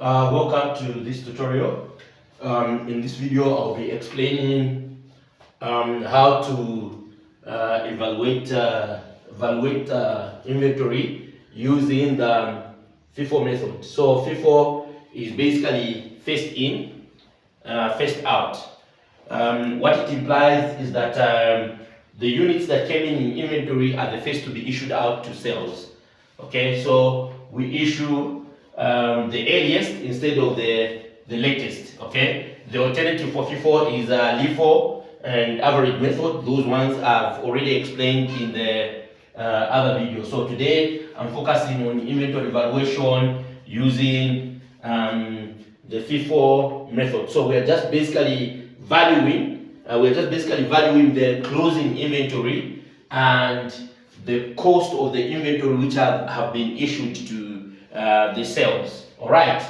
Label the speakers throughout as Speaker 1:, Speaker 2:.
Speaker 1: Welcome to this tutorial. In this video, I'll be explaining how to evaluate inventory using the FIFO method. So FIFO is basically first in, first out. What it implies is that the units that came in inventory are the first to be issued out to sales. Okay, so we issue the earliest instead of the latest. Okay, the alternative for FIFO is LIFO and average method. Those ones I've already explained in the other video. So today I'm focusing on inventory valuation using the FIFO method. So we're just basically valuing the closing inventory and the cost of the inventory which have been issued to the sales. All right.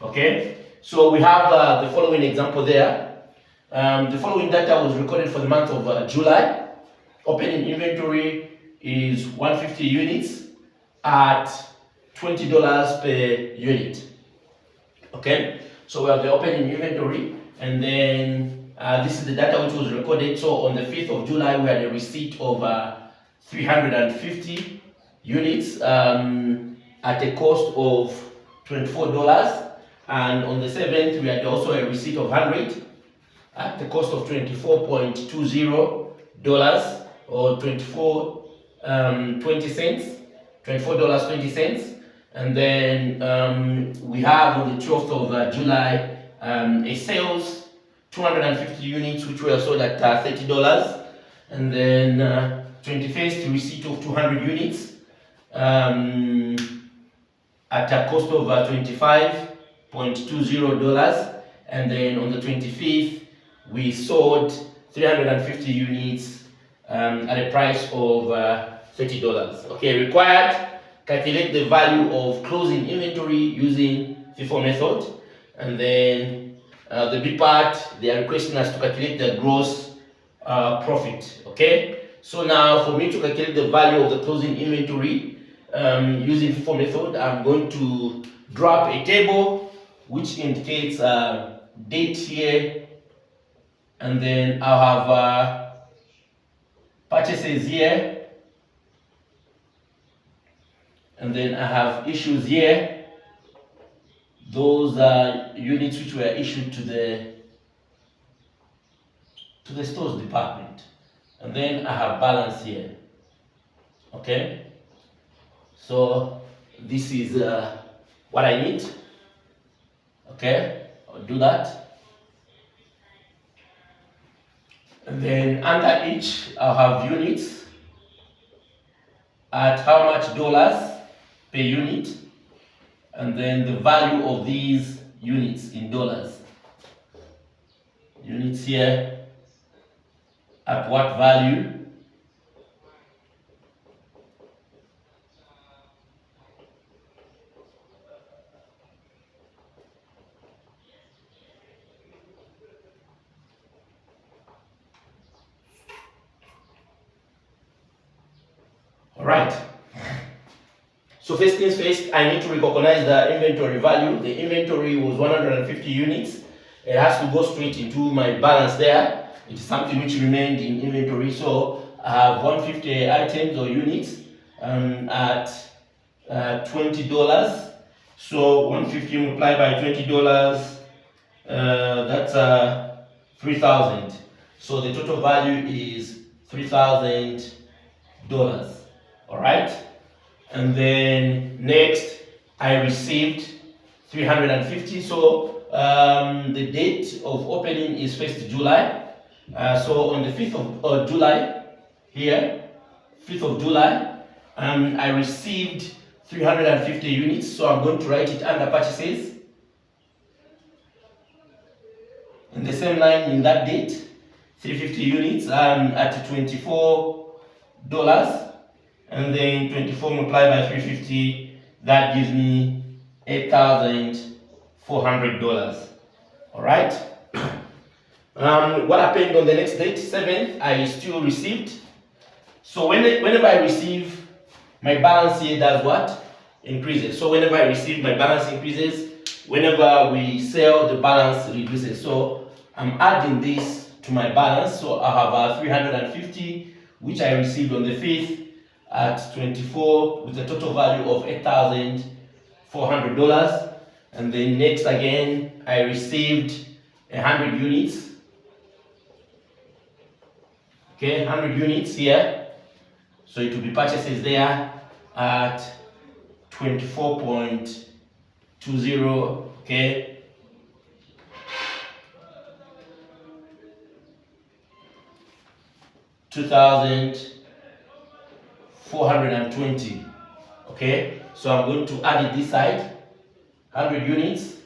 Speaker 1: Okay. So we have the following example there. The following data was recorded for the month of July. Opening inventory is 150 units at $20 per unit. Okay. So we have the opening inventory, and then this is the data which was recorded. So on the 5th of July, we had a receipt of 350 units at a cost of $24. And on the 7th, we had also a receipt of 100 at the cost of $24.20 or $24.20. And then we have on the 12th of July a sales 250 units which were sold at $30. And then 21st receipt of 200 units at a cost of $25.20. And then on the 25th we sold 350 units at a price of $30. Okay, required. Calculate the value of closing inventory using FIFO method. And then the B part, they are requesting us to calculate the gross profit. Okay, so now for me to calculate the value of the closing inventory using FIFO method, I'm going to draw up a table which indicates date here, and then I'll have purchases here, and then I have issues here. Those are units which were issued to the stores department, and then I have balance here. Okay, so this is what I need. Okay, I'll do that, and then under each I'll have units at how much dollars per unit, and then the value of these units in dollars. Units here at what value, all right. So first things first, I need to recognize the inventory value. The inventory was 150 units. It has to go straight into my balance there. It is something which remained in inventory. So I have 150 items or units at $20. So 150 multiplied by $20, that's 3,000. So the total value is $3,000. All right. And then next, I received 350. So the date of opening is 1st July. So on the 5th of July, here, 5th of July, I received 350 units. So I'm going to write it under purchases. In the same line in that date, 350 units at $24. And then 24 multiplied by 350, that gives me $8,400. All right. What happened on the next date, 7th? I still received. So whenever I receive, my balance here does what? Increases. So whenever I receive, my balance increases. whenever we sell, the balance reduces. So I'm adding this to my balance. So I have 350, which I received on the 5th at 24 with a total value of $8,400. And then next again, I received 100 units. Okay, 100 units here. So it will be purchases there at 24.20. Okay. $2,420. Okay, so I'm going to add it this side. 100 units,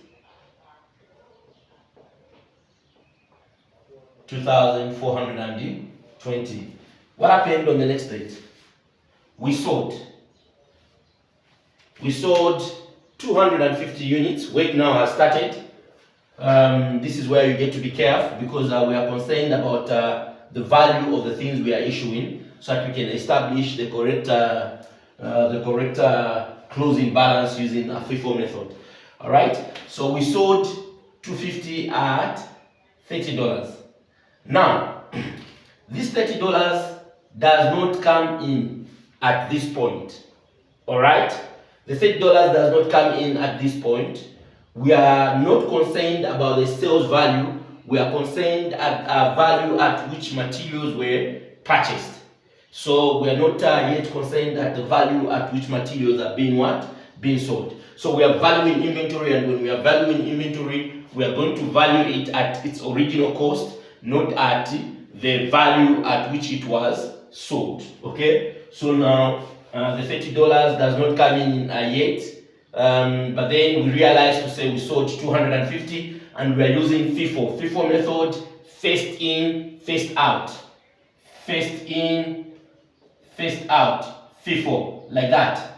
Speaker 1: 2,420. What happened on the next date? We sold 250 units. Wait now has started. This is where you get to be careful, because we are concerned about the value of the things we are issuing, so that we can establish the correct closing balance using a FIFO method. All right, so we sold 250 at $30. Now, this $30 does not come in at this point. All right, the $30 does not come in at this point. We are not concerned about the sales value. We are concerned at a value at which materials were purchased. So we are not yet concerned at the value at which materials are being sold. So we are valuing inventory, and when we are valuing inventory, we are going to value it at its original cost, not at the value at which it was sold. Okay, so now the $30 does not come in yet, but then we realized to say we sold 250, and we are using FIFO method, first in, first out, first in, first out, FIFO, like that.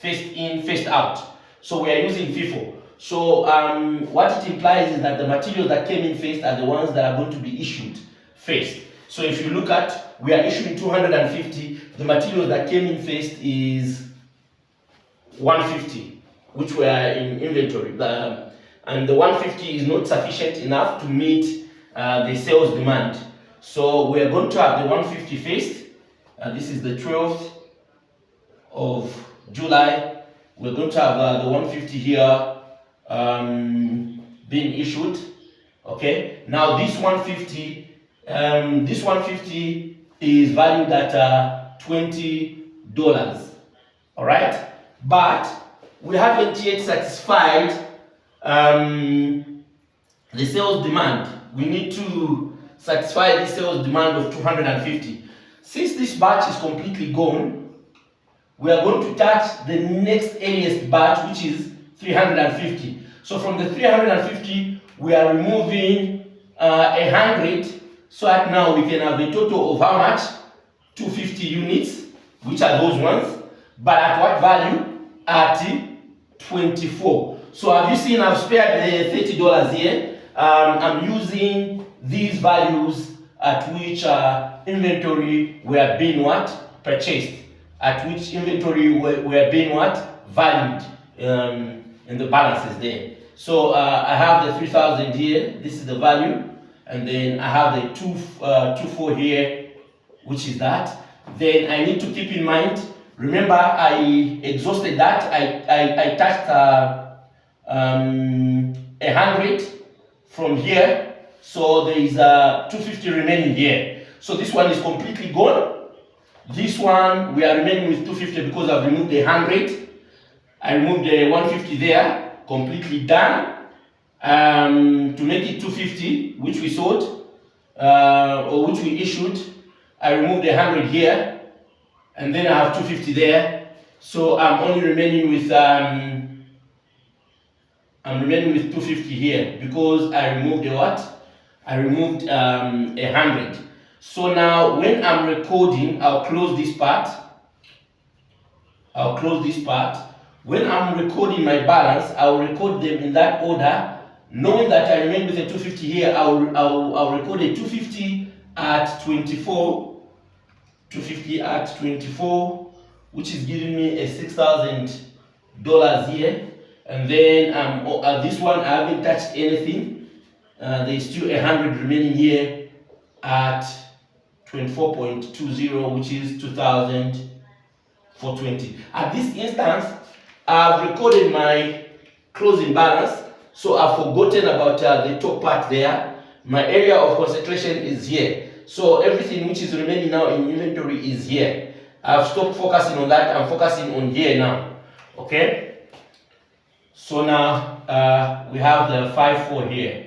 Speaker 1: First in, first out. So we are using FIFO. So what it implies is that the materials that came in first are the ones that are going to be issued first. So if you look at, we are issuing 250, the materials that came in first is 150, which were in inventory. And the 150 is not sufficient enough to meet the sales demand. So we are going to have the 150 first. This is the 12th of July. We're going to have the 150 here being issued. Okay, now this 150 is valued at $20. All right, but we haven't yet satisfied the sales demand. We need to satisfy the sales demand of 250. Since this batch is completely gone, we are going to touch the next earliest batch, which is 350. So from the 350, we are removing 100, so that now we can have a total of how much? 250 units, which are those ones, but at what value? At 24. So have you seen I've spared the $30 here? I'm using these values at which inventory were being purchased, at which inventory were being valued in the balances there. So I have the 3,000 here, this is the value, and then I have the 24 here, which is that. Then I need to keep in mind, remember I exhausted that, I touched 100 from here, so there is 250 remaining here. So this one is completely gone. This one we are remaining with 250 because I've removed the 100. I removed the 150 there, completely done. To make it 250, which we sold or which we issued, I removed the 100 here, and then I have 250 there. So I'm only remaining with 250 here because I removed the what? I removed 100. So now when I'm recording, I'll close this part. When I'm recording my balance, I'll record them in that order, knowing that I remain with a 250 here. I'll record a 250 at 24, 250 at 24, which is giving me a $6,000 here. And then this one I haven't touched anything. There's still 100 remaining here at 24.20, which is 2,420. At this instance, I've recorded my closing balance, so I've forgotten about the top part there. My area of concentration is here, so everything which is remaining now in inventory is here. I've stopped focusing on that. I'm focusing on here now. Okay, so now we have the FIFO here.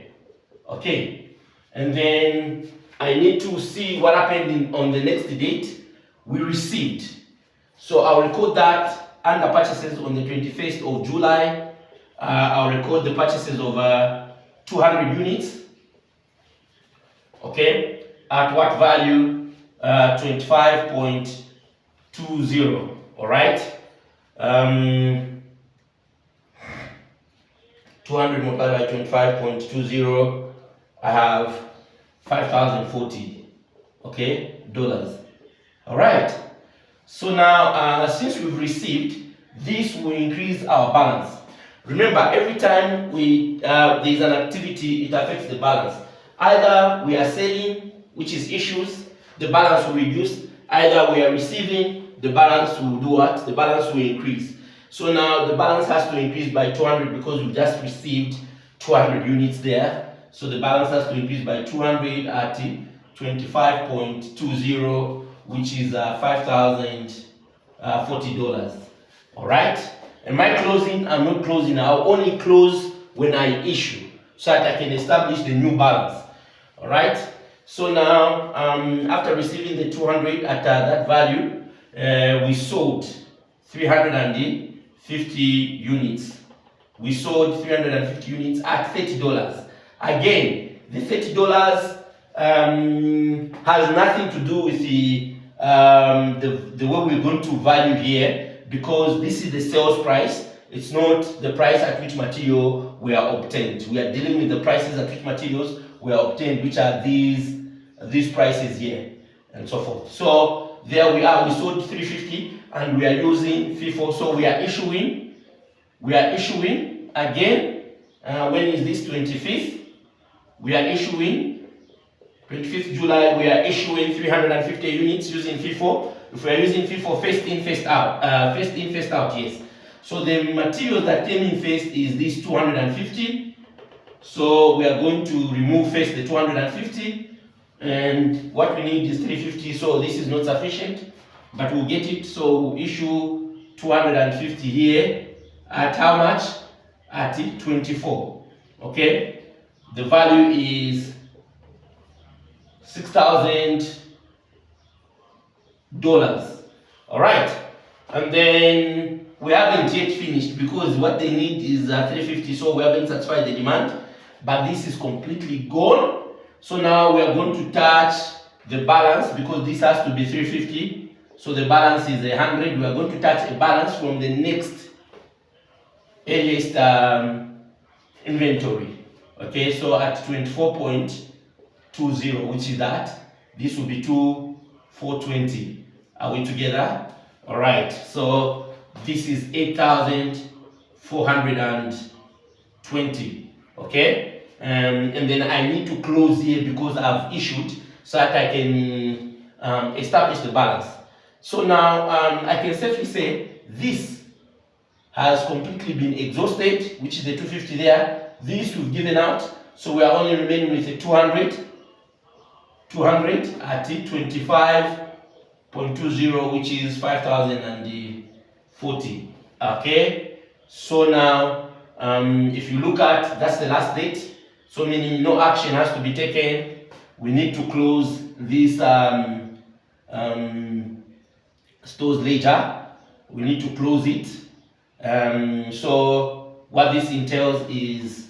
Speaker 1: Okay, and then I need to see what happened on the next date we received. So I'll record that under purchases on the 21st of July. I'll record the purchases of 200 units. Okay, at what value? 25.20. All right. 200 multiplied by 25.20. I have 5,040. Okay, dollars. All right. So now, since we've received, this will increase our balance. Remember, every time there's an activity, it affects the balance. Either we are selling, which is issues, the balance will reduce. Either we are receiving, the balance will do what? The balance will increase. So now the balance has to increase by 200 because we've just received 200 units there. So the balance has to increase by 200 at 25.20, which is $5,040. All right. Am I closing? I'm not closing. I'll only close when I issue, so that I can establish the new balance. All right. So now, after receiving the 200 at that value, we sold 350 units. We sold 350 units at $30. Again, the $30 has nothing to do with the way we're going to value here, because this is the sales price. It's not the price at which material we are obtained. We are dealing with the prices at which materials we are obtained, which are these prices here, and so forth. So there we are. We sold 350, and we are using FIFO. So we are issuing again. When is this? 25th. We are issuing 25th July. We are issuing 350 units using FIFO. If we are using FIFO, first in, first out. First in, first out. Yes. So the materials that came in first is this 250. So we are going to remove first the 250, and what we need is 350. So this is not sufficient, but we'll get it. So we'll issue 250 here at how much? At 24. Okay. The value is $6,000. All right. And then we haven't yet finished, because what they need is 350. So we haven't satisfied the demand, but this is completely gone. So now we are going to touch the balance, because this has to be 350. So the balance is 100. We are going to touch a balance from the next earliest inventory. Okay, so at 24.20, which is that, this will be 2,420. Are we together? All right, so this is 8,420. Okay, and then I need to close here because I've issued, so that I can establish the balance. So now I can safely say this has completely been exhausted, which is the 250 there. This we've given out, so we are only remaining with the 200 at 25.20, which is 5,040. Okay, so now if you look at, that's the last date, so meaning no action has to be taken. We need to close these stores later. We need to close it. So what this entails is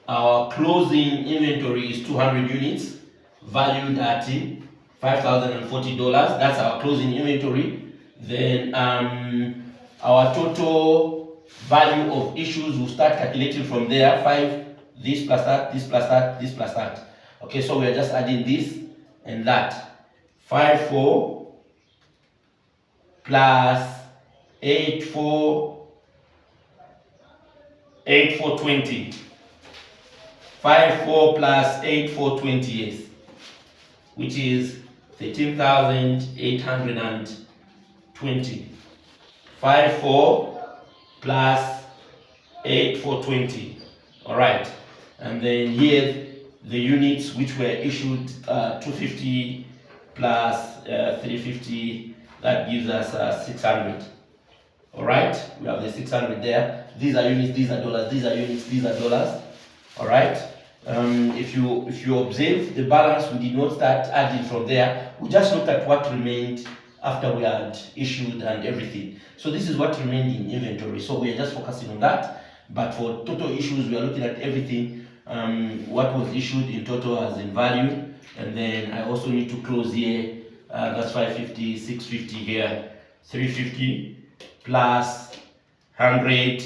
Speaker 1: our closing inventory is 200 units valued at $5,040. That's our closing inventory. Then our total value of issues will start calculating from there. 5, this plus that, this plus that, this plus that. Okay, so we are just adding this and that. 5,4 plus 8,4 8420. 54 plus 8420, yes, which is 13,820. 54 plus 8420. All right, and then here the units which were issued, 250 plus 350, that gives us 600. All right, we have the 600 there. These are units, these are dollars, these are units, these are dollars. All right. If you observe the balance, we did not start adding from there. We just looked at what remained after we had issued and everything. So this is what remained in inventory. So we are just focusing on that. But for total issues, we are looking at everything. What was issued in total as in value, and then I also need to close here. That's 550, 650 here, 350 plus 100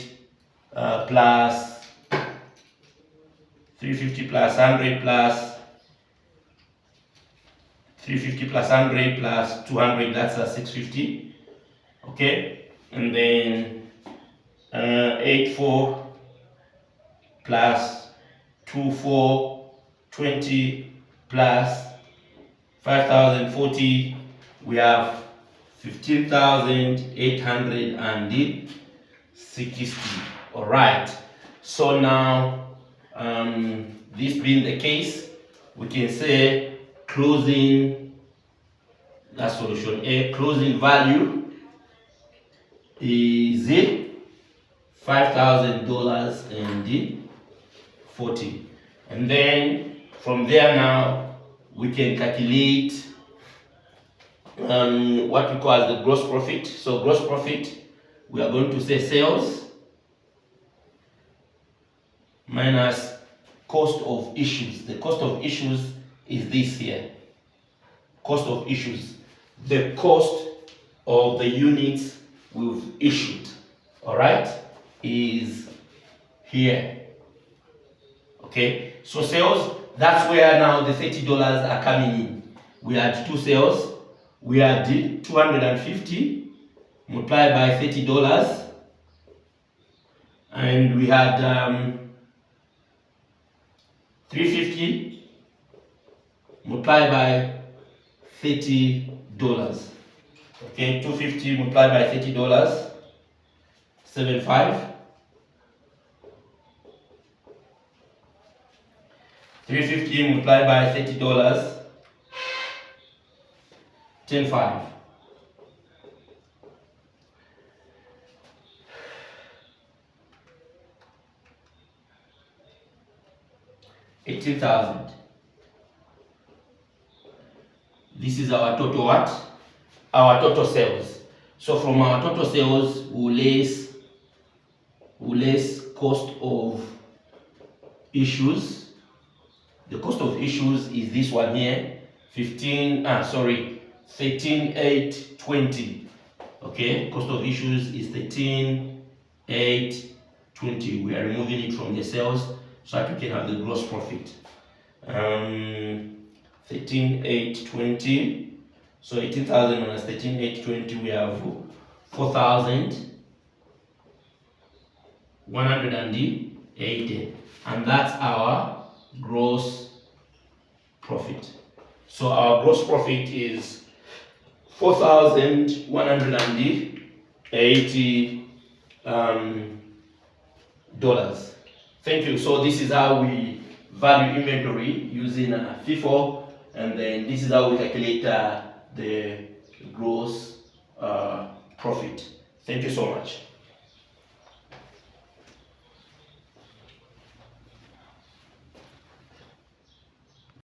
Speaker 1: plus 350 plus 100 plus 350 plus 100 plus 200, that's 650. Okay, and then 84 plus 2420 plus 5040, we have 15,860. All right, so now this being the case, we can say closing, that's solution A, closing value is $5,040. And then from there now we can calculate what we call the gross profit. So gross profit, we are going to say sales minus cost of issues. The cost of issues is this here. Cost of issues, the cost of the units we've issued, all right, is here. Okay, so sales, that's where now the $30 are coming in. We had two sales. We had 250 multiplied by $30, and we had 350 multiplied by $30. Okay, 250 multiplied by $30, 75. 350 multiplied by $30, 10.5. $18,000. This is our total what? Our total sales. So from our total sales, we'll less cost of issues. The cost of issues is this one here, 13,820. Okay, cost of issues is 13,820. We are removing it from the sales so that we can have the gross profit. 13,820. So 18,000 minus 13,820, we have 4,180, and that's our gross profit. So our gross profit is $4,180. Thank you. So this is how we value inventory using FIFO, and then this is how we calculate the gross profit. Thank you so much.